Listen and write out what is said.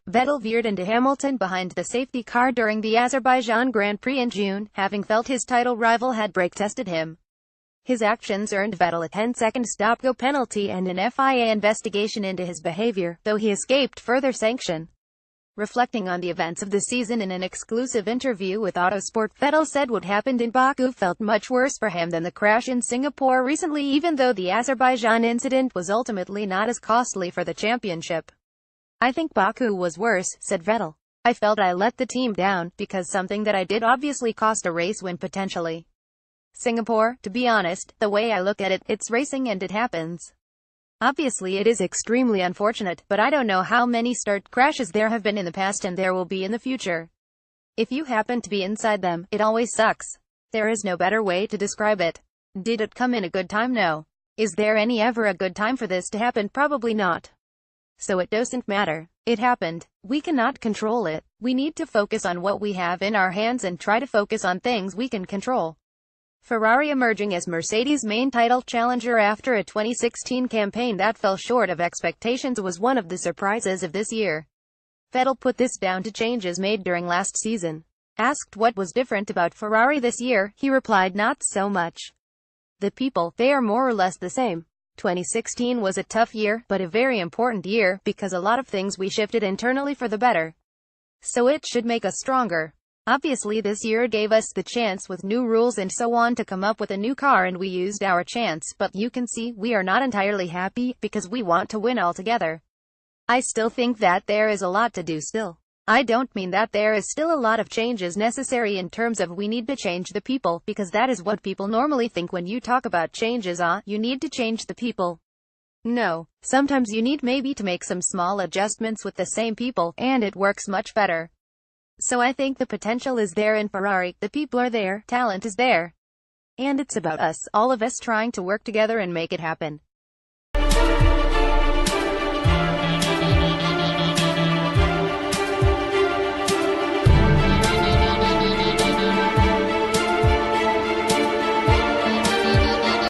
Vettel veered into Hamilton behind the safety car during the Azerbaijan Grand Prix in June, having felt his title rival had brake-tested him. His actions earned Vettel a 10-second stop-go penalty and an FIA investigation into his behavior, though he escaped further sanction. Reflecting on the events of the season in an exclusive interview with Autosport, Vettel said what happened in Baku felt much worse for him than the crash in Singapore recently, even though the Azerbaijan incident was ultimately not as costly for the championship. "I think Baku was worse," said Vettel. "I felt I let the team down, because something that I did obviously cost a race win potentially. Singapore, to be honest, the way I look at it, it's racing and it happens. Obviously it is extremely unfortunate, but I don't know how many start crashes there have been in the past and there will be in the future. If you happen to be inside them, it always sucks. There is no better way to describe it. Did it come in a good time? No. Is there any ever a good time for this to happen? Probably not. So it doesn't matter. It happened. We cannot control it. We need to focus on what we have in our hands and try to focus on things we can control." Ferrari emerging as Mercedes' main title challenger after a 2016 campaign that fell short of expectations was one of the surprises of this year. Vettel put this down to changes made during last season. Asked what was different about Ferrari this year, he replied, "Not so much. The people, they are more or less the same. 2016 was a tough year, but a very important year, because a lot of things we shifted internally for the better. So it should make us stronger. Obviously this year gave us the chance with new rules and so on to come up with a new car and we used our chance, but you can see, we are not entirely happy, because we want to win altogether. I still think that there is a lot to do still. I don't mean that there is still a lot of changes necessary in terms of we need to change the people, because that is what people normally think when you talk about changes. You need to change the people. No. Sometimes you need maybe to make some small adjustments with the same people, and it works much better. So I think the potential is there in Ferrari, the people are there, talent is there. And it's about us, all of us trying to work together and make it happen."